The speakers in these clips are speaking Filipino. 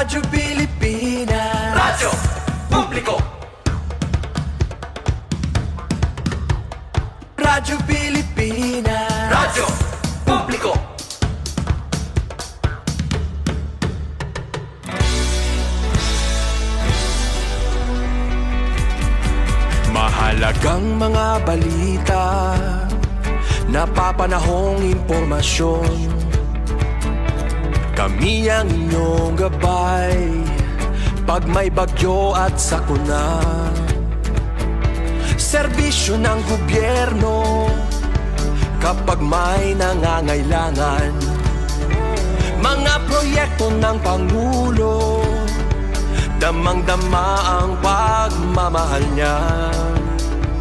Radyo Pilipinas, Radyo Publiko. Radyo Pilipinas, Radyo Publiko. Mahalagang mga balita, napapanahong impormasyon. Kami ang inyong gabay pag may bagyo at sakuna. Serbisyo ng gobyerno kapag may nangangailangan. Mga proyekto ng Pangulo, damang-dama ang pagmamahal niya.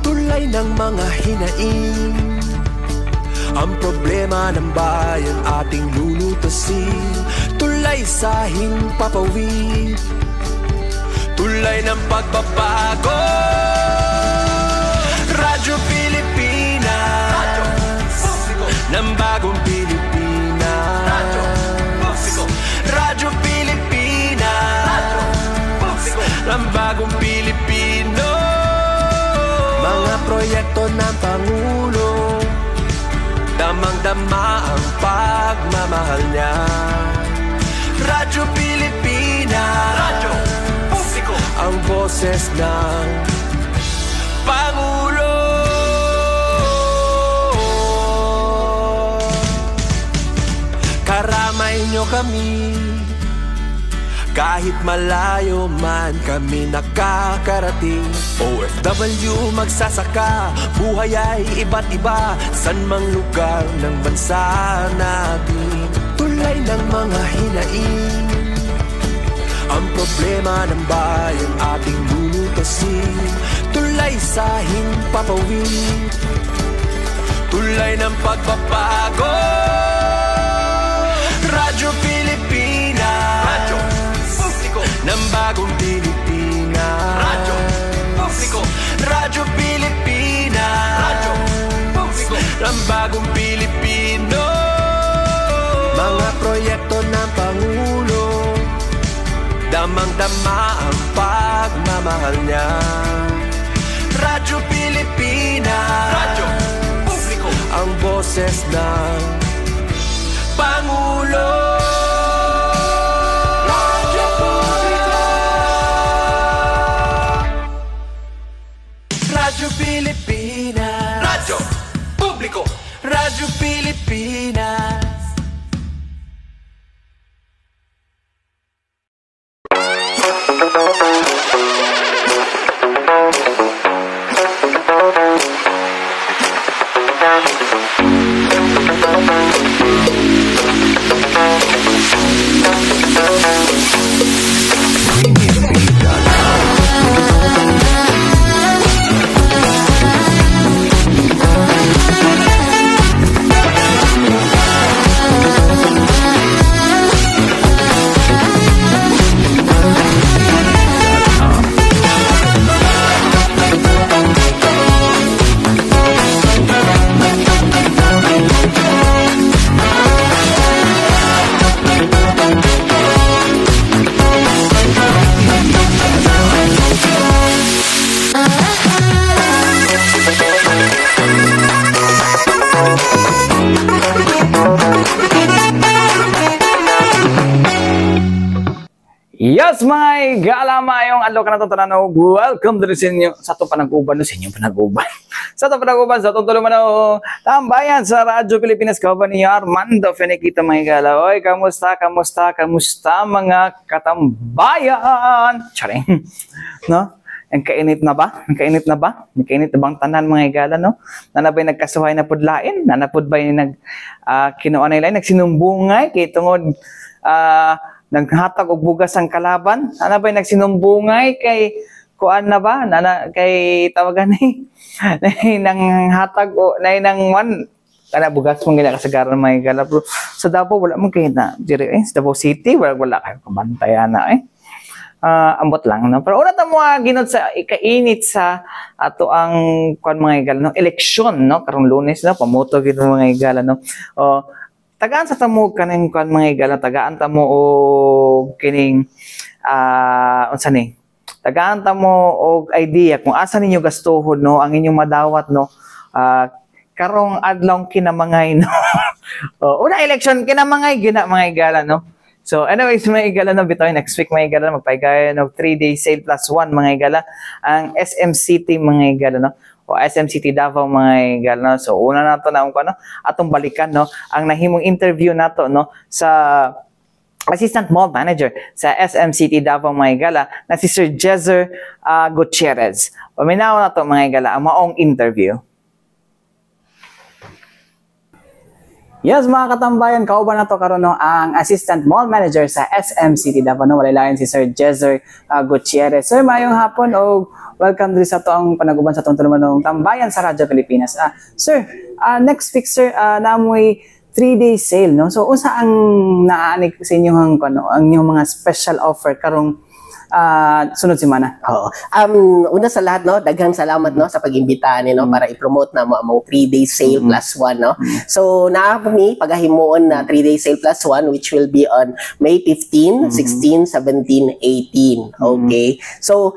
Tulay ng mga hinaing, ang problema ng bayan ating lulutasin. Tulay sa himpapawid, tulay ng pagbabago. Radyo Pilipinas, Radyo Publiko. Ng bagong Pilipinas, Radyo Publiko. Radyo Pilipinas, Radyo Publiko. Ng bagong Pilipino. Mga proyekto ng Pangulo, damang-dama ang pagmamahal niya. Radyo Pilipinas, Radyo Publiko. Ang boses ng Pangulo. Karamay niyo kami, kahit malayo man kami nakakarating. OFW magsasaka, buhay ay iba't iba, san mang lugar ng bansa natin. Tulay ng mga hinaing, ang problema ng bayan ating lulutasin. Tulay sa himpapawid, tulay ng pagbabago. Radyo Pilipinas, Radyo Publiko. Ng bagong Pilipinas, Radyo Publiko. Radyo Pilipinas, Radyo Publiko. Ng bagong Pilipino. Mga proyekto ng Pangulo, damang-dama ang pagmamahal niya. Radyo Pilipinas, Radyo Publiko. Ang boses ng Pangulo. Radyo Publiko. Radyo Pilipinas, Radyo Publiko. Radyo Pilipinas. Yes, my galamayong adlaw ka na itong tananaw. Welcome to sa inyo sa itong panag-uban. Sa inyong panag-uban. Sa itong panag-uban, sa itong tulumanaw. Tambayan sa Radyo Pilipinas. Kaban ni Armando Fenequito, mga gala. Oy, kamusta, kamusta, kamusta mga katambayan? Charing. No? Ang kainit na ba? Ang kainit na ba? Ang kainit na bang tanan, mga gala, no? Nanabay nagkasuhay na pudlain? Nanapod ba yung kinuan nila? Nagsinumbungay? Kaya tungod, naghatag og bugas ang kalaban, ana ba'y nagsinumbungay kay kuan na ba kay tawagan ni nang hatag o nang one kana bugas mong gina kasagaran may gala pero sa Davao wala man kay na dire sa Davao City wala kay kabantayan na ambot lang no pero una ta mo ginod sa ikainit sa ato ang kuan mga gala no eleksyon no karong Lunes no pamoto gid mga gala no tagaan sa tamo kaning kan mga igala, tagaan ta mo og kining unsa ni? Tagaan ta mo og idea kung asa ninyo gastuhon no ang inyong madawat no. Karong adlaw kinamangay no. Una election kinamangay gina mga igala no. So anyways mga igala no bitaw next week mga igala magpaygayon og 3-day sale plus 1 mga igala ang SM City mga igala no. O SM City Davao mga igala no. So una nato na ano atong balikan no ang nahimong interview nato no sa Assistant Mall Manager sa SM City Davao mga igala na si Sir Jezer Gutierrez. Paminaw na to mga igala ang maong interview. Yes mga katambayan, kauban na to karon no ang Assistant Mall Manager sa SM City Davao no wala si Sir Jezer Gutierrez. Sir, mayong hapon o welcome diri sa to ang panaguban sa tungtulumanong tambayan sa Radyo Pilipinas. Sir, next week sir naamoy 3-day sale no. So unsa ang naanik sa inyong ang inyong mga special offer karong sunod semana? Oo. Una sa lahat no, daghang salamat no sa pag-imbita ni no para i-promote na mo among 3-day sale plus 1 no. So naa mi pagahimuon na 3-day sale plus 1 which will be on May 15, 16, 17, 18. Okay. So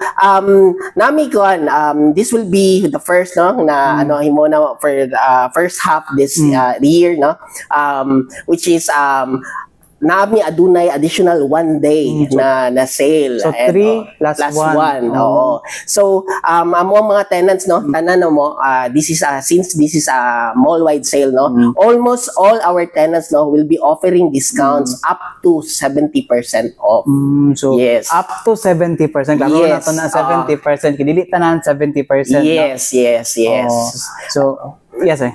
nami kuan this will be the first no na ano himo na for the first half this year no. Which is naami adunay additional 1 day na sale. So 3 plus 1. Oo. So amo mga tenants no, tanan mo this is since this is a mall-wide sale no, almost all our tenants no will be offering discounts up to 70% off. So yes. Up to 70%. Klaro na to na 70%. Kidili tanan 70%. Yes, no? yes. So yes, sir.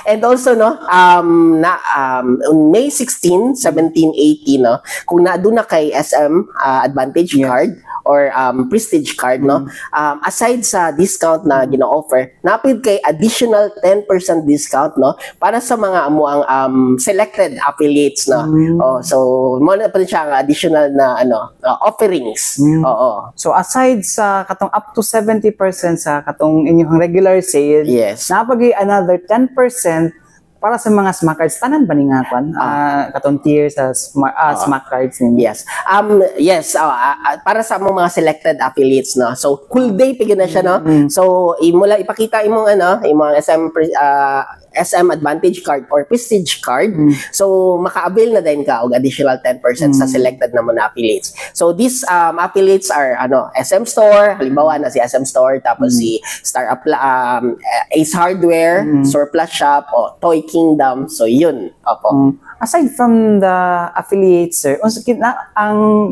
And also no, on May 16, 17, 18 no, kung naaduna kay SM Advantage card or Prestige card no, aside sa discount na gina-offer, napid kay additional 10% discount no para sa mga amo ang selected affiliates no. So mo na pa siya ang additional na offerings. So aside sa katong up to 70% sa katong inyong regular sale, yes, napagi another 10% para sa mga smart cards. Tanan ba ni nga kwan? Katong tier sa smart cards ninyo? Yes. Para sa mga selected affiliates no. So full day pigin na siya no. So imula ipakita imong imong SM Advantage card or Prestige card. So maka-avail na din ka og additional 10% sa selected na mga affiliates. So these affiliates are SM Store, halimbawa na si SM Store, tapos si Star Ace Hardware, Surplus Shop o Toy Kingdom. So yun. Aside from the affiliates sir,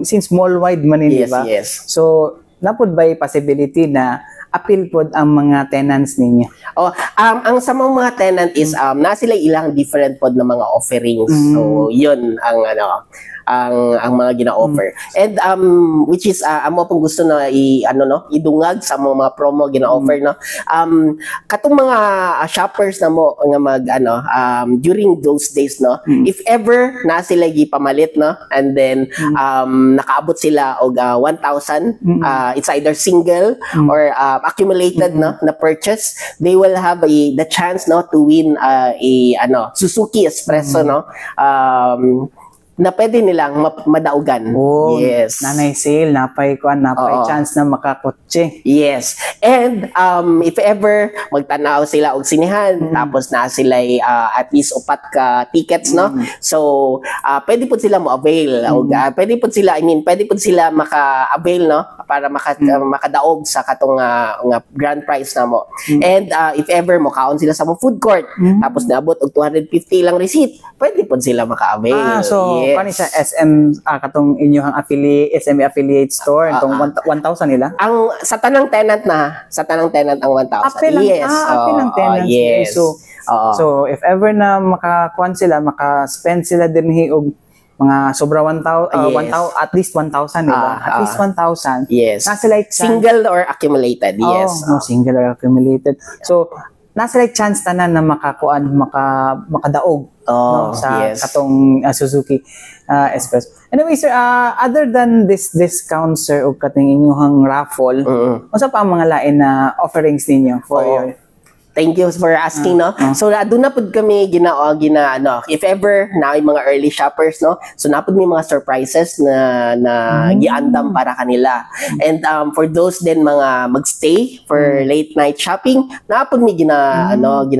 since mall-wide man di ba? Yes. So napud by possibility na appeal pod ang mga tenants ninyo? Ang sa mga tenant is na sila ilang different pod na mga offerings. So yun ang ang mga gina-offer. And which is amo pong gusto na idungag sa mga promo gina-offer no. Katong mga shoppers na mo nga mag during those days no, if ever na sila gipamalit no, and then nakaabot sila og 1,000, it's either single or accumulated no na purchase, they will have the chance no to win a Suzuki Espresso no, na pwede nilang madaugan. Yes. Nanay sale, napay chance na makakotse. Yes. And if ever magtanaw sila og sinehan, tapos na sila at least upat ka tickets no. So pwede po sila mo avail og pwede po sila maka-avail no para makadaog sa katong nga grand prize na mo. And if ever mo kaon sila sa mo food court, tapos naabot og 250 lang receipt, pwede po sila maka-avail. So kani sa SM katong inyong SME affiliate store itong 1,000 nila? Ang sa tanang tenant ang 1,000. Yes. Apil ng tenants. Yes. So if ever na makakuan sila, maka-spend sila dinhi og mga sobra 1,000 at least 1,000 diba? At least 1,000. Yes. Nasa like single or accumulated. Yes. Single or accumulated. So nasa like chance tanan na makadaog sa katong Suzuki Espresso. Anyway sir, other than this discount sir o kating inyong raffle, unsa pa ang mga lain na offerings ninyo for your Thank you for asking, no? So, doon na po kami ano, if ever na ay mga early shoppers, no? So, napod may mga surprises na giandam para kanila. And for those din mga magstay for late night shopping, napod may ginaandam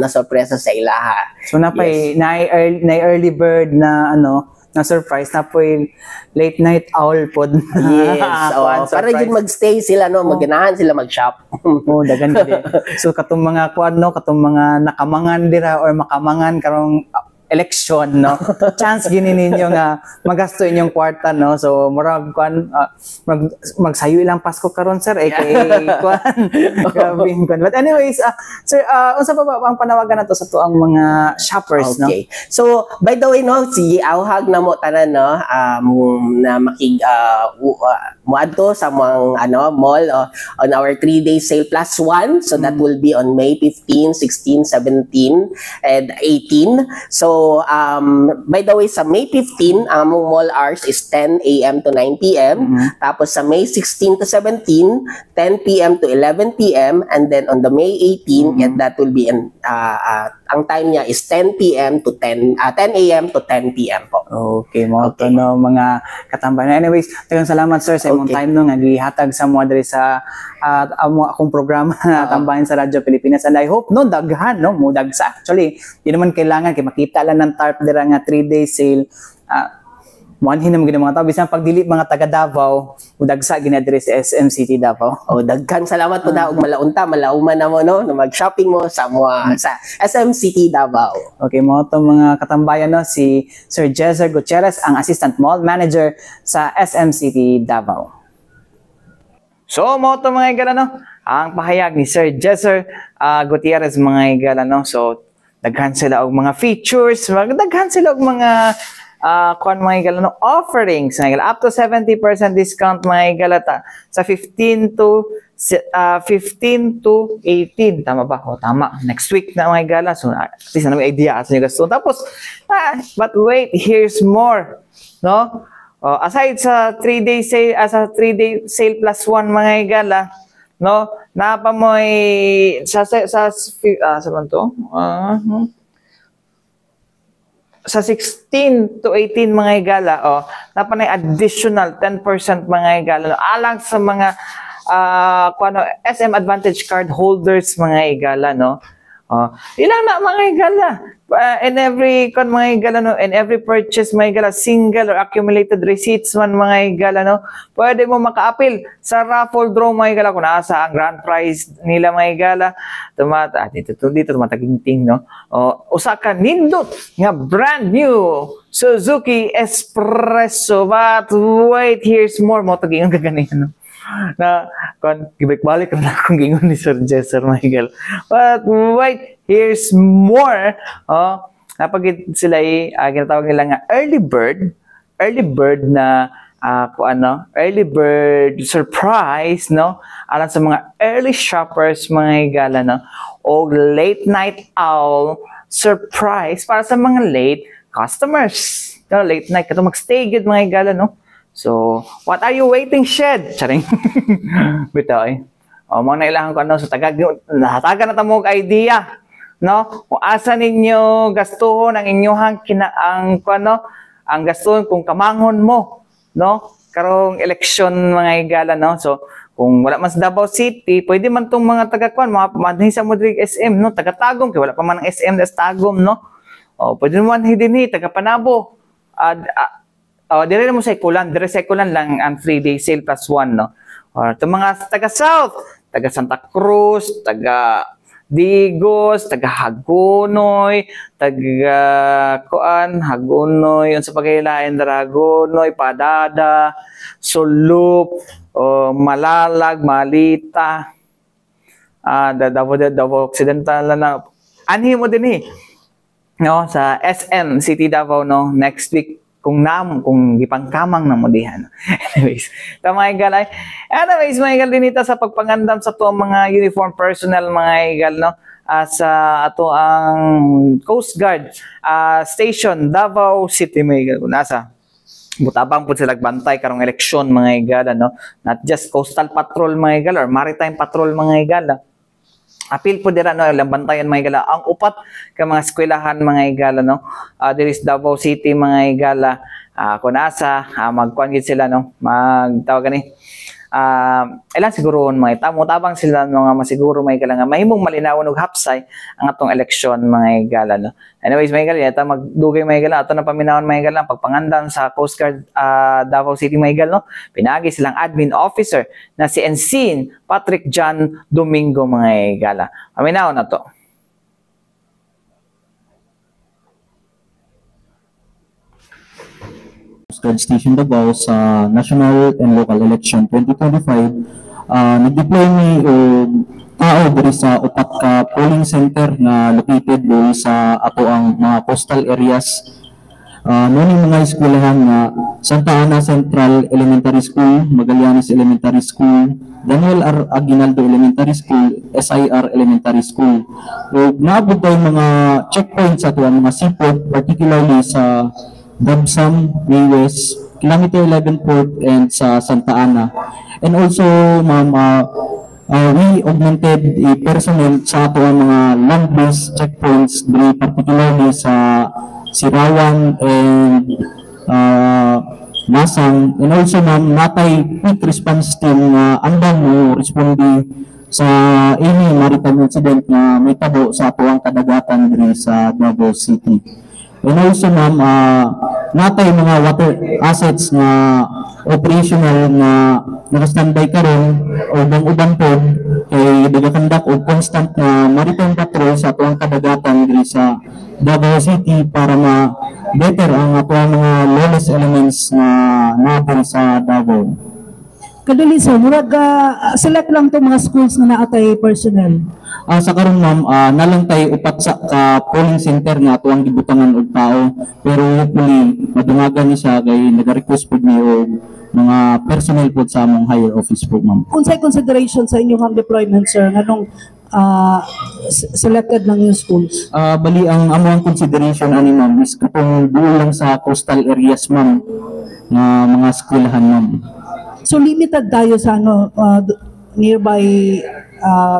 na sorpresa sa ilaha. So, na early bird na ano, na surprise na po yung late night owl pod. Yes. Para yun magstay sila, no? Maganahan sila mag-shop. Dagan din. So katong mga katong mga nakamangan dira or makamangan karong election, no? Chance gini ninyo nga magasto inyong kwarta, no? So murag magsayo ilang Pasko karon, sir, kay But anyways, sir, unsa pa ba ang panawagan nato sa tuang mga shoppers, no? Okay. So by the way, no, si awhag na mo tanan, no, na muadto sa mga mall on our 3-day sale plus 1. So that will be on May 15, 16, 17, and 18. So by the way, sa May 15, ang mall hours is 10 a.m. to 9 p.m. Tapos sa May 16 to 17, 10 p.m. to 11 p.m. And then on the May 18, and that will be ang time niya is 10 p.m. to 10 a.m. to 10 p.m. po. Okay, mga katambayan. Anyways, daghang salamat, sir, sa imong time no nga gihatag sa mo diri sa akong programa na Tambayan sa Radyo Pilipinas. And I hope no daghan no mo dagsa. Actually, di naman kailangan kay makita lang ng TARP dira nga 3-day sale. Manhin naman gina mga tao bisan pagdili mga taga Davao udagsa gina diri sa SM City Davao. Daghan salamat po daog malauman na mo no na mag-shopping mo sa SM City Davao. Okay, mo to mga katambayan, no, si Sir Jezer Gutierrez, ang Assistant Mall Manager sa SM City Davao. So mo to mga igala, no, ang pahayag ni Sir Jezer Gutierrez mga igala, no. So daghan sila og mga features, daghan sila og mga mga igala, no, offerings mga igala, up to 70% discount mga igala sa 15 to 18, tama ba? Tama, next week na mga igala. So at least na may idea sa inyo gusto. Tapos but wait, here's more, no. Aside sa 3-day sale, sa 3-day sale plus 1 mga igala, no, napamoy sa sa 16 to 18 mga igala, napanay additional 10% mga igala, no, alang sa mga SM Advantage card holders mga igala, no. Ilang na mga igala, in every mga igala, no, in every purchase mga igala, single or accumulated receipts man mga igala, no, pwede mo maka-appeal sa raffle draw mga igala kung nasa ang grand prize nila mga igala. Dito tumataginting, no. Usa ka nindot nga brand new Suzuki Espresso. But wait, here's more. Mo tagingon ka ganyan, no, na gibalik-balik na akong gingon ni Sir Jezer Michael. But wait, here's more. Napagid sila ginatawag nila nga early bird na early bird surprise, no, alang sa mga early shoppers mga igala, no, o late night owl surprise para sa mga late customers, no, late night kato magstay good mga igala, no. So, what are you waiting, shed? Charing. Bitaw mga nailangan ko so nahatagan na tamog idea, no? Kung asa ninyo gastuhon ang inyong ang gastuhon kung kamanghon mo, no? Karong election mga igala, no? So, kung wala man sa Davao City, pwede man tong mga taga-kwan, mga manhin sa Modrig SM, no? Taga-Tagum, kaya wala pa man ang SM na Tagum, no? Pwede naman hidin taga-Panabo. Dire mo sa Ikulan, lang ang 3-day sale plus 1, no? Or itong mga taga-South, taga Santa Cruz, taga Digos, taga Hagonoy, taga Hagonoy, yun sa pagkailain, Dragonoy, Padada, Sulup, Malalag, Malita, Davao Occidental na. Anhi mo din no, sa SM City Davao, no, next week kung gipangkamang na mo dihan. Anyways, mga igal anyways mga igal dinita sa pagpangandam sa to mga uniform personnel mga igal, no, sa ato ang Coast Guard station Davao City mga igal, nasa butabang po sila bantay karong eleksyon mga igala, no, not just coastal patrol mga igala or maritime patrol mga igala. apil po dira no ilang bantayan mga higala ang upat ka mga eskwelahan mga higala no diri sa Davao City mga higala kung asa magkuan gid sila no magtawag gani ilan siguro mga tamo-tabang sila mga masiguro may higala nga mahimong malinawon og hapsay ang atong eleksyon mga higala no. Anyways mga higala ita magdugay mga higala ato na paminawon mga higala pagpangandam sa Coast Guard Davao City mga higala no pinagi silang admin officer na si Ensign Patrick John Domingo mga higala. Paminawon na to. Coast Guard Station Davao sa national and local election 2025 nag-deploy ni tao diri sa upat ka polling center na located diri sa ato ang mga coastal areas. Nung mga eskwelahan nga Santa Ana Central Elementary School, Magallanes Elementary School, Daniel R. Aguinaldo Elementary School, SIR Elementary School. Ug naabot daw mga checkpoints sa ato ang mga seaport, particularly sa Dabsam, May West, Kilometer 11 Port, and sa Santa Ana. And also, ma'am, we augmented personnel sa ato ang mga land-based checkpoints, particularly sa Sirawan and Masang. And also, ma'am, natay quick response team na andang mo respondi sa any maritime incident na may tabo sa ato ang kadagatan diri sa Davao City. And also ma'am, natay mga water assets na operational na naka-standby karon o ubang pod kay nagakandak og constant na maritime patrol sa atong kadagatan diri sa Davao City para ma-better ang atong mga lawless elements na natin sa Davao. Kadali sir, murag select lang to mga schools na naatay personnel. Sa karon ma'am, nalang tayo upat sa polling center nga ato ang gibutangan og tao, pero hopefully madungagan ni siya kay nag-request pud ni og mga personnel pud sa among higher office po ma'am. Unsay consideration sa inyong deployment sir nganong selected lang yung schools? Bali ang among consideration ani ma'am is katong duol lang sa coastal areas ma'am nga mga eskwelahan ma'am. So limited tayo sa nearby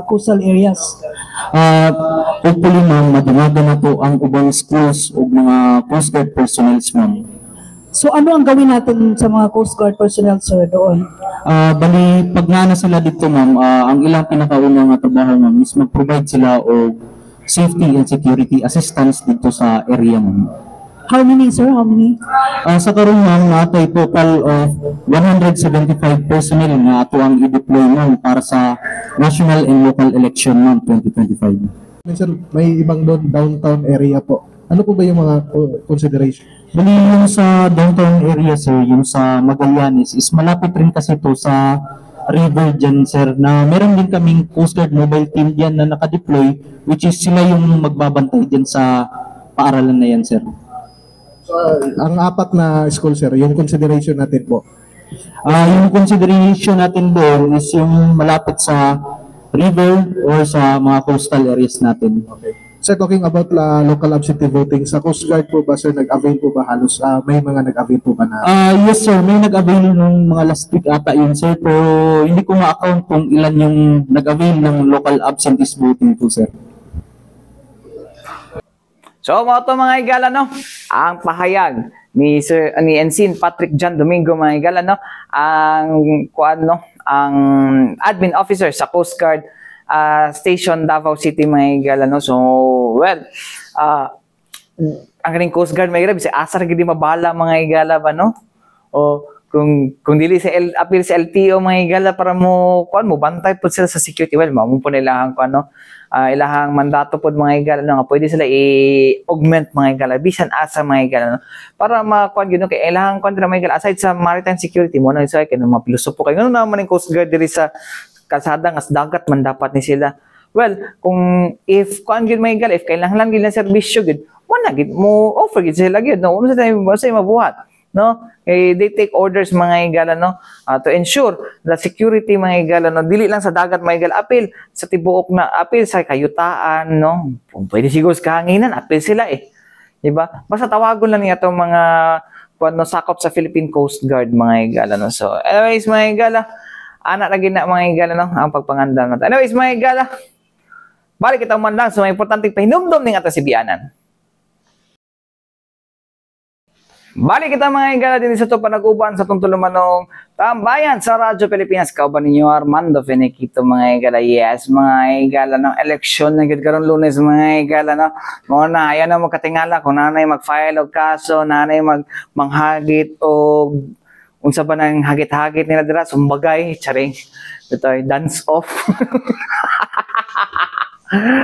coastal areas. Hopefully ma'am, madungagan na to ang ubang schools o mga Coast Guard personnel ma'am. So ano ang gawin natin sa mga Coast Guard personnel sir doon? Bali, pag nga na sila dito ma'am, ang ilang pinakaunang trabaho ma'am is mag-provide sila o safety and security assistance dito sa area ma'am. How many sir? How many? Sa karon ma'am, natay total of 175 personnel nga ato ang i-deploy ma'am para sa national and local election ma'am 2025. Sir, may ibang downtown area po. Ano po ba yung mga consideration? Bali yung sa downtown area sir, yung sa Magallanes is malapit rin kasi to sa river dyan sir na meron din kaming Coast Guard mobile team dyan na nakadeploy which is sila yung magbabantay dyan sa paaralan na yan sir. So, ang apat na school sir, yung consideration natin po. Yung consideration natin doon is yung malapit sa river or sa mga coastal areas natin. Okay. Sir, talking about local absentee voting, sa Coast Guard po ba sir, nag-avail po ba halos? May mga nag-avail po ba na? Yes sir, may nag-avail ng mga last week ata yun sir, pero hindi ko ma-account kung ilan yung nag-avail ng local absentee voting po sir. So mga higala no, ang pahayag ni Ensign Patrick John Domingo mga higala no, ang ang admin officer sa Coast Guard Station Davao City mga higala no. So well, ang kaning Coast Guard mga higala bisag asar gid mabala mga higala ba no. O kung dili sa appeal sa LTO mga higala para mo bantay pud sila sa security, well mao po nila ang ilahang mandato pod mga higala no, nga pwede sila i-augment mga higala bisan asa mga higala no, para makuan gyud kay ilahang kontra mga higala aside sa maritime security mo na isa kay mapilosopo kay ngano naman ang Coast Guard diri sa kalsada nga dagat man dapat ni sila. Well, kung if kuan gyud mga higala if kailangan gyud ng serbisyo gyud wala gyud mo offer gyud sila gyud no, unsa sa mabuhat no, they take orders mga higala no, to ensure the security mga higala no, dili lang sa dagat mga higala, apil sa tibuok na, apil sa kayutaan no, pwede siguro sa kahanginan apil sila di ba? Basta tawagon lang niya itong mga sakop sa Philippine Coast Guard mga higala no. So anyways mga higala, anak lagi na mga higala no, ang pagpangandam natin. Anyways mga higala, Balik kita man lang sa mga importanteng pahinumdom ning atas sibianan. Balik kita mga higala din sa ito panag-uban sa itong tulumanong tambayan sa Radyo Pilipinas. Kauban ninyo Armando Feniquito mga higala. Yes, mga higala ng eleksyon na karon Lunes mga higala. No? Mga na, ayan na magkatingala kung nanay mag-file o kaso, nanay manghagit o unsa ba nang hagit-hagit nila dira, sumbagay, charing. Ito ay dance off.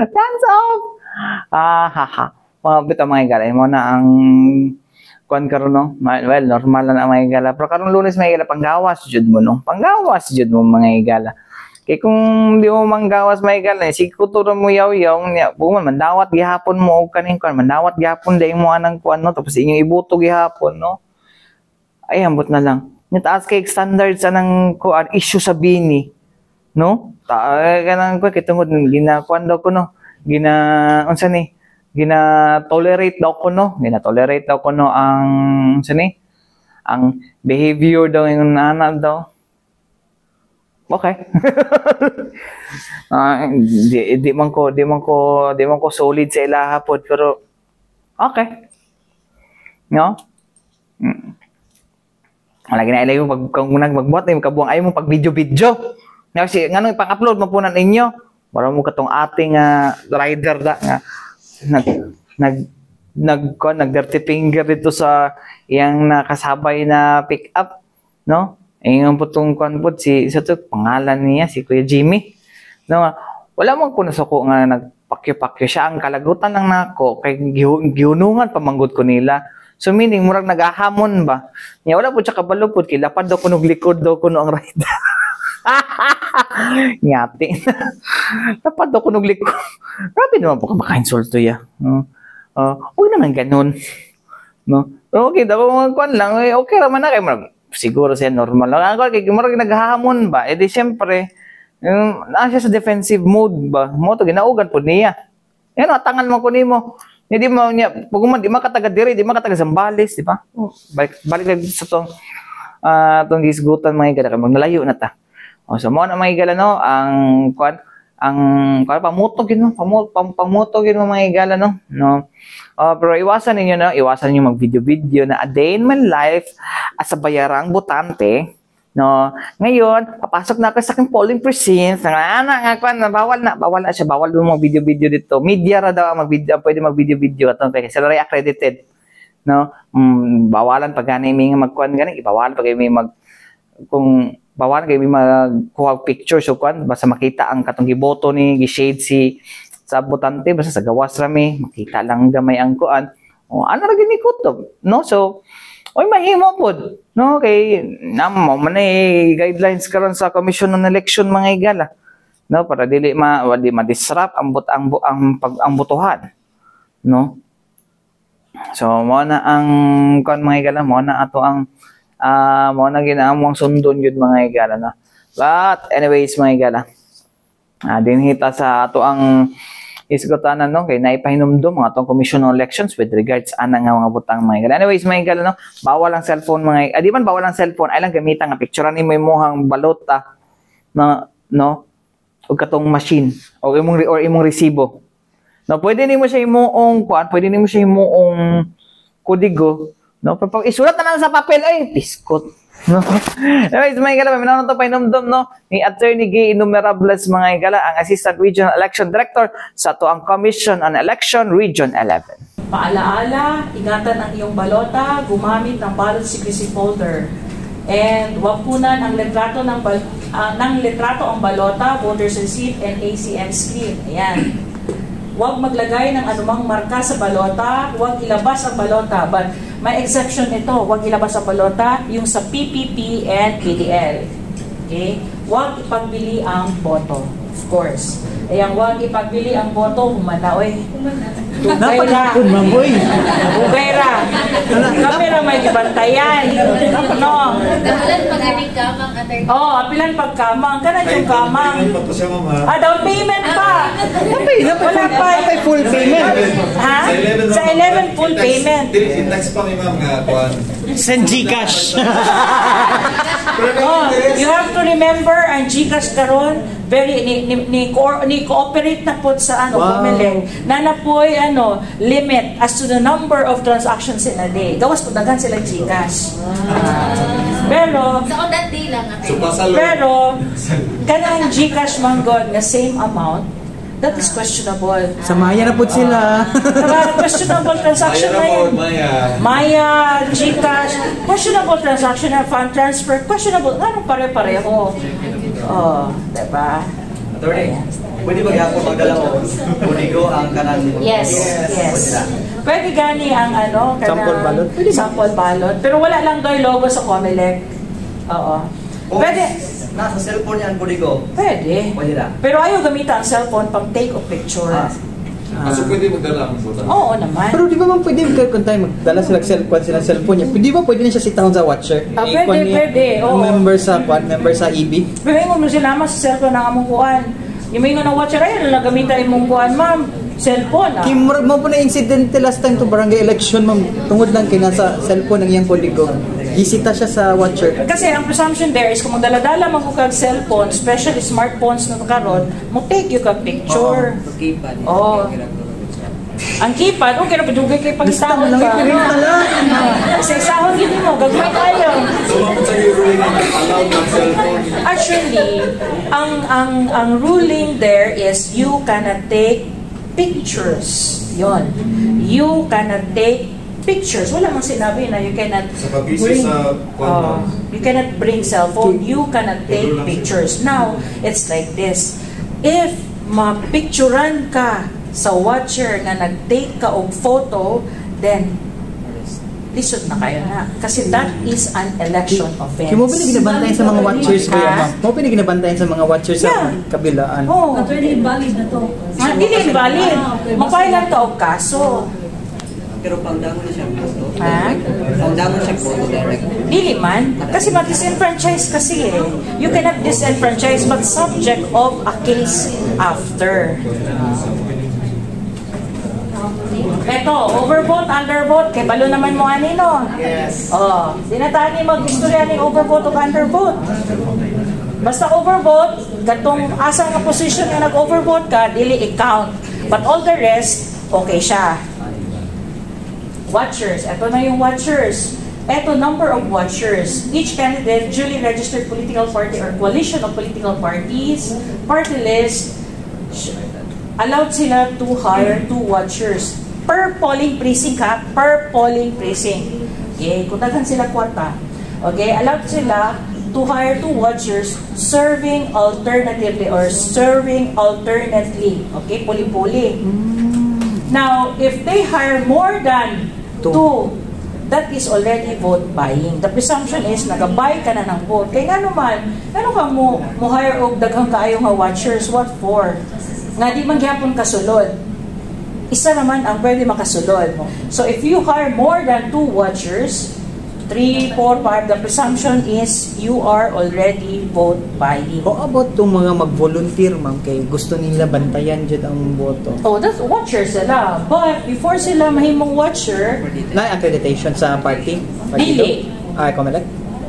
Dance off! Mga bita mga higala. Mo na ang kuan karon no, well normal na mga higala pero karon Lunes may higala panggawas jud mo no, panggawas jud mo mga higala kay kung di mo manggawas mga higala si kuturo mo yaw-yaw niya buman mandawat gihapon mo og kaning kuan mandawat gihapon dai mo anang kuan no tapos inyong ibuto gihapon no ay ambot na lang ni taas kay standards anang kuan issue sa bini no kanang kuan kitungod ginakuan daw ko no unsa ni gina-tolerate daw ko no ang ang behavior daw ng anak daw. Okay. Di man ko solid sa ilaha pod pero okay. No? Lagi na ilayo pag kung magbuhat ay kabuang ay mo pag video. Kasi ngano ipang-upload mo po na ninyo. Para mo katong ating rider da nga nag-dirty finger dito sa iyang nakasabay na pick up no yung putong konput si sa to pangalan niya si Kuya Jimmy no wala man ko nasuko nga nagpakyo-pakyo siya ang kalagutan ng nako kay gihunungan pamanggod ko nila so meaning murag nagahamon ba nya wala pud siya kabalo pud kay lapad daw kuno likod daw kuno ang rider Nyati. Dapat daw kunog liko. Grabe naman po ka maka-insulto ya. Huwag naman ganun. No? Okay, daw kuan lang. Okay naman na kayo. Siguro siya normal lang. Kaya marag naghahamon ba? Eh di siyempre, siya sa defensive mode ba? Mo to ginaugan po niya. Yan, atangan mo ko nimo. Hindi mo niya, pag di makataga diri, di makataga Zambales, di ba? Balik lang sa tong gisgutan mga igala. Magnalayo na ta. So mo na mga igala no, ang pamutog yun, pamutog yun mga igala no. Pero iwasan niyo mag-video na a day in my life as a bayarang botante. No, ngayon papasok na ako sa aking polling precinct. Bawal na siya, bawal mo mag-video dito. Media ra daw mag-video, pwede mag-video ato kay sila accredited. No, bawalan pag gani may magkuan gani, ibawalan pag may kung bawalan kay may magkuha picture so kuan basta makita ang katong giboto ni gi-shade si sa botante basta sa gawas rami makita lang gamay ang kuan. Ano ra gini kutob, no? So oy mahimo pod no kay namo man guidelines karon sa Commission on Election mga igala no para dili ma-disrupt ang botohan no. So mo na ang kuan mga igala, mo na ato ang mo na ginaamong sundon yun mga igala no. But anyways mga igala, dinhita sa ato ang isgutanan no kay naipahinumdum ang atong Commission on Elections with regards ana nga mga butang mga igala. Anyways mga igala no, bawal ang cellphone mga di man bawal ang cellphone, ay lang gamitan nga picturean nimo imong balota na no og katong machine o imong resibo. No, pwede nimo siya imong kuan, pwede nimo siya imong kodigo. No, pag isulat na lang sa papel ay piskot. No. Anyways, mga igala, may to painumdum no ni Attorney Gay Innumerables mga igala, ang Assistant Regional Election Director sa tuang Commission on Election Region 11. Paalaala, ingatan ang iyong balota, gumamit ng ballot secrecy folder. And wag punan ang litrato ng litrato ang balota, voter's receipt and ACM screen. Ayan. Huwag maglagay ng anumang marka sa balota, huwag ilabas ang balota. But may exception nito, huwag ilabas ang balota, yung sa PPP and PDL. Okay? Huwag ipagbili ang boto, of course. Ayan, huwag ipagbili ang boto, humana, oy. Tugay ra. Tugay ra. Kamera may gibantayan. No? Apilan pag-aming kamang, attorney. Apilan pagkamang. Kanan yung kamang. Down payment pa. Wala pa. Full payment. Ha? Sa 11 full payment. Tax pa may mga kuan. Send Gcash. You have to remember ang Gcash karon very ni cooperate na po sa Comelec na napoy limit as to the number of transactions in a day. Gawas po daghan sila GCash. Pero So on that day lang pero kanang GCash man god nga same amount, that is questionable. Sa Maya na po sila. Questionable transaction na yun. Maya, GCash, questionable transaction na fund transfer, questionable. Ano pare-pareho? Oh, diba? Attorney, pwede ba gapon magdala mo? Kunigo ang kanang... Yes. Pwede gani ang sample balot? Sample balot. Pero wala lang daw yung logo sa Comelec. Oo. Pwede. Nasa cellphone yan, kunigo? Pwede. Pwede na. Pero ayaw gamitan ang cellphone pang take of picture. So pwede magdala ang buta? Oo naman. Pero di ba man pwede kung tayo magdala silang cellphone niya? Di ba pwede na siya sitahon sa watcher? Pwede. Oo. Member sa EB? Pero yung mo sila sa cellphone ng among kuan. Yung mga na watcher ay na gamitan imong kuan, ma'am. Cellphone Kimurag mo po na incident last time to barangay election, ma'am. Tungod lang kay nasa cellphone ng iyang kodigo. Gisita siya sa watcher. Kasi ang presumption there is kung magdala-dala man ko kag cellphone, especially smartphones na karon, mo take you kag picture. Oo. Ang keypad, okay na padugay kay pagtawag ka. Kasi sahod yun mo, gagawin tayo. Actually, ang ruling there is you cannot take pictures. Yon. You cannot take pictures. Wala mang sinabi na you cannot bring cell phone. You cannot take pictures. Now, it's like this. If mapicturan ka sa watcher na nag-take ka og photo, then lisod na kayo na. Kasi that is an election offense. Kaya mo pinaginabantayan sa mga watchers ko yan, ma'am? Mo pinaginabantayan sa mga watchers sa kabilaan? Oo. Attorney, valid na to. Hindi invalid. Mapailan ka og kaso. Pero pangdangon na siya photo. Ha? Pangdangon siya photo direct. Dili man. Kasi ma-disenfranchise kasi eh. You cannot disenfranchise but subject of a case after. Eto, overvote, undervote, kay balo naman mo ani no? Yes. Oh, dinatani mag-istorya ning overvote o undervote. Basta overvote, gatong asa nga position nga nag-overvote ka, dili i-count. But all the rest, okay siya. Watchers, eto na yung watchers. Eto, number of watchers. Each candidate, duly registered political party or coalition of political parties, party list, allowed sila to hire 2 watchers per polling precinct ha, per polling precinct. Okay, kung daghan sila kwarta. Okay, allowed sila to hire 2 watchers serving alternatively or serving alternately. Okay, puli-puli. Now, if they hire more than 2, that is already vote buying. The presumption is nag-buy ka na ng vote. Kaya nga naman, ano ka mo hire og daghang kaayo nga watchers? What for? Nga di man gyapon kasulod. Isa naman ang pwede makasulod. So if you hire more than 2 watchers, 3, 4, 5, the presumption is you are already vote buying. O about itong mga mag-volunteer, ma'am, kay gusto nila bantayan dyan ang boto? Oh, that's watchers sila. But before sila mahimong watcher, na accreditation sa party? Dili. Comelec?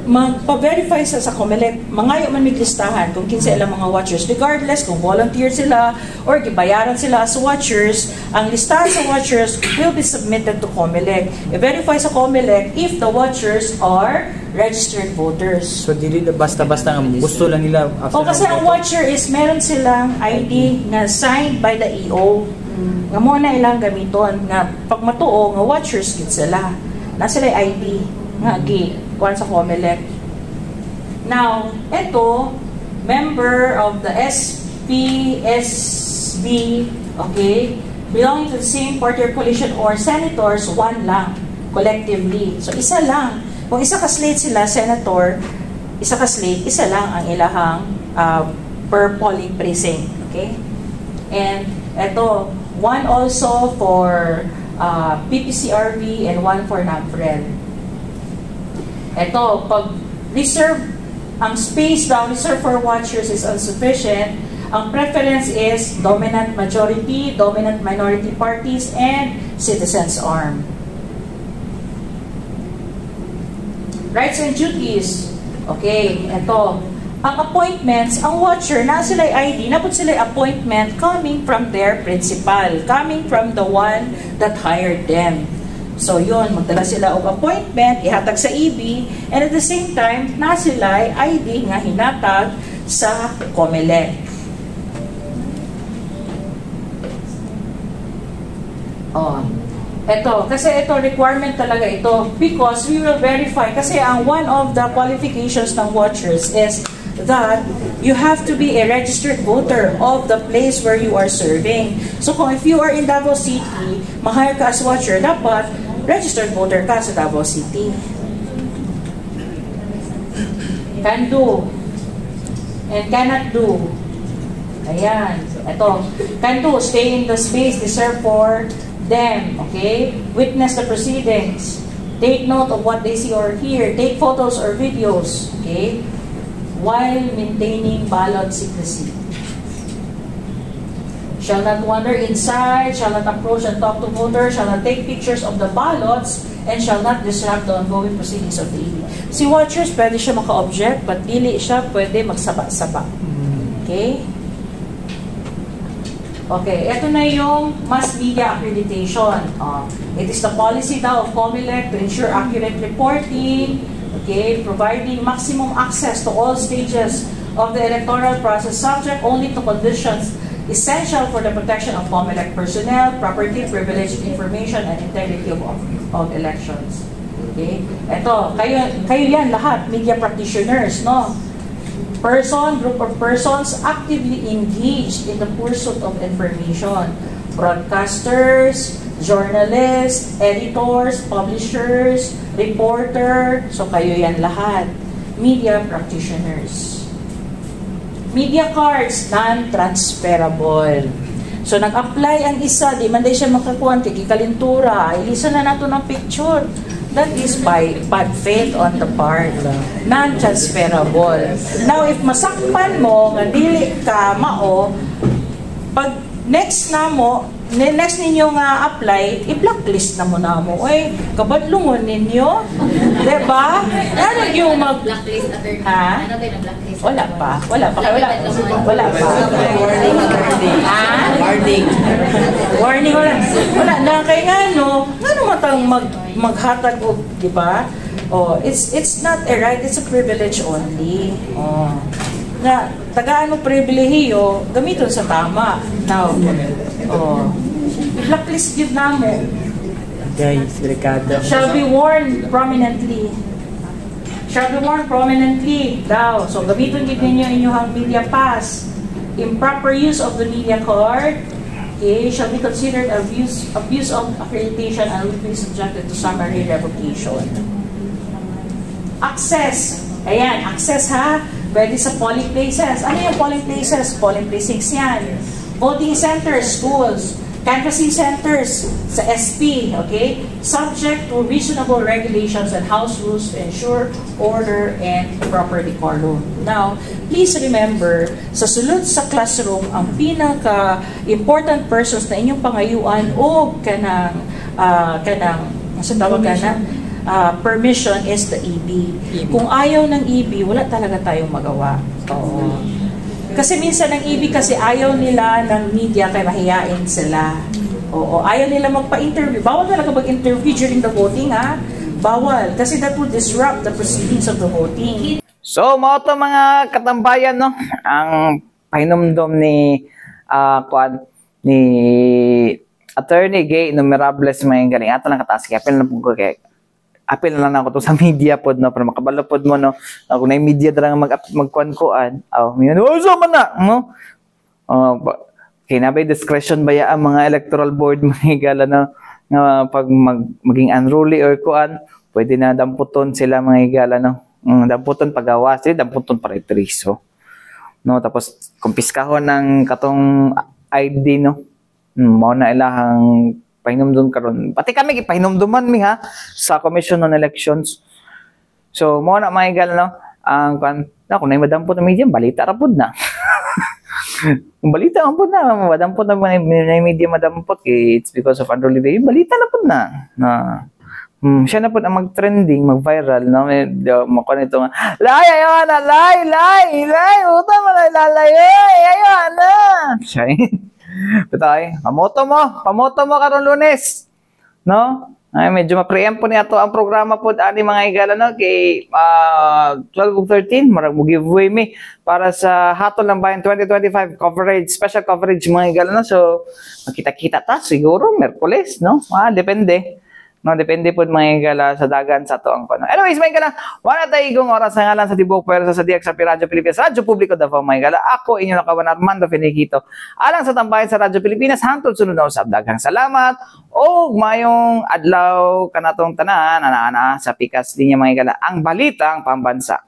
magpa-verify sa Comelec, mangayo man may listahan kung kinsa ilang mga watchers, regardless kung volunteer sila or gibayaran sila as watchers. Ang listahan sa watchers will be submitted to Comelec. I-verify sa Comelec if the watchers are registered voters. So dili na basta-basta ang gusto lang nila after. Kasi ang watcher is meron silang ID na signed by the EO. Nga mo na ilang gamiton nga pag matuo nga watchers gid sila. Na sila ID nga kuan sa Comelec. Now, ito, member of the SPSB, okay, belonging to the same party or coalition or senators, 1 lang, collectively. So, isa lang. Kung isa ka slate sila, senator, isa ka slate, isa lang ang ilahang per polling precinct. Okay? And ito, 1 also for PPCRB and 1 for NAPFREL. Ito, pag reserve, ang space daw reserved for watchers is insufficient, ang preference is dominant majority, dominant minority parties, and citizens' arm. Rights and duties. Okay, ito. ang appointments, ang watcher, na sila ID, napot sila appointment coming from their principal, coming from the one that hired them. So yun, magdala sila og appointment, ihatag sa EB, and at the same time, na sila ID nga hinatag sa COMELEC. Oh. Kasi ito, requirement talaga ito because we will verify. Kasi one of the qualifications ng watchers is that you have to be a registered voter of the place where you are serving. So kung if you are in Davao City, ma-hire ka as watcher, dapat registered voter ka sa Davao City. Can do and cannot do. Ayan. Ito. Can do, stay in the space reserved for them, okay? Witness the proceedings. Take note of what they see or hear. Take photos or videos, okay? While maintaining ballot secrecy. Shall not wander inside, shall not approach and talk to voters, shall not take pictures of the ballots, and shall not disrupt the ongoing proceedings of the EB. Si watchers, pwede siya maka-object, but dili siya pwede magsaba-saba. Okay? Okay, ito na yung mass media accreditation. It is the policy now of COMELEC to ensure accurate reporting, okay, providing maximum access to all stages of the electoral process subject only to conditions essential for the protection of COMELEC personnel, property, privileged information, and integrity of elections. Okay? Ito, kayo yan lahat, media practitioners, no? Group of persons actively engaged in the pursuit of information. Broadcasters, journalists, editors, publishers, reporter, so kayo yan lahat. Media practitioners. Media cards, non-transferable. So nag-apply ang isa, di man day siya makakuha, kikalintura, ilisa na nato ng picture. That is by bad faith on the part. Non-transferable. Now, if masakpan mo, nga dili ka mao, pag next ninyo nga apply, i-blacklist na mo na mo. Uy, kabadlungon ninyo. Diba? Ano yung blacklist attorney? Ha? Ano kayo na blacklist? Wala pa. Wala pa. Warning. Warning. Wala na kay nga no. Ano matang maghatag o, di ba? Oh, it's not a right, it's a privilege only. Oh. Na tagaan mo pribilehiyo, gamiton sa tama. Now, oh. Blacklist yun na mo. Guys, delikado. Shall be worn prominently. Shall be worn prominently daw. So, gamitin din ninyo inyong media pass. Improper use of the media card, okay, shall be considered abuse of accreditation and will be subjected to summary revocation. Access. Ayan, access ha. Pwede sa polling places. Ano yung polling places? Polling precincts yan. Voting centers, schools. Canvassing centers sa SP, okay? Subject to reasonable regulations and house rules to ensure order and proper decorum. Now, please remember, sa sulod sa classroom, ang pinaka-important persons na inyong pangayuan o permission is the EB. Kung ayaw ng EB, wala talaga tayong magawa. Oo. Kasi minsan ng EB kasi ayaw nila ng media kaya mahiyain sila. Oo, ayaw nila magpa-interview. Bawal talaga mag-interview during the voting, ha? Bawal. Kasi that would disrupt the proceedings of the voting. So, mga ito mga katambayan, no? Ang pahinumdom ni Attorney Gay Numerables may galing. Ato lang kataas. Apil na po ko kay apil na lang ako to sa media pod no para makabalo pod mo no kung na media dra magkuan-kuan may so man na no kinabay discretion baya ang mga electoral board mahigala na pag maging unruly or kuan pwede na damputon sila mga higala no damputon pagawas damputon para itriso no tapos kumpiskahon ng katong ID no mo na ilahang pahinumdum karon. Pati kami gipahinumduman mi ha sa Commission on Elections. So mo na maigal no ang kung nay madampot na media balita ra pud na. Kung balita ang pud na madampot na media madampot it's because of unruly day balita na pud na Siya na po ang mag-trending, mag-viral, no? Mukha nito nga, lay, ayaw na, lay, utang mo na, lalayo, ayaw na. Siya Pitay, pamoto mo karon Lunes. No? Ay, medyo ma-preempt po niya to ang programa po ani mga igala no kay 12:13 marag mo giveaway mi para sa Hatol ng Bayan 2025 coverage, special coverage mga igala no. So makita-kita ta siguro Miyerkules no. Depende. No, depende po mga igala sa dagan sa to ang pano. Anyways, mga igala, wala tayo igong oras na ngalan sa Tibok pero sa Diak sa Radyo Pilipinas, Radyo Publiko Davao mga igala. Ako inyo nakawan Armando Finiquito. Alang sa tambayan sa Radyo Pilipinas, hantod sunod na usab. Daghang salamat o mayong adlaw kanatong tanan ana sa pikas linya mga igala ang balitang pambansa.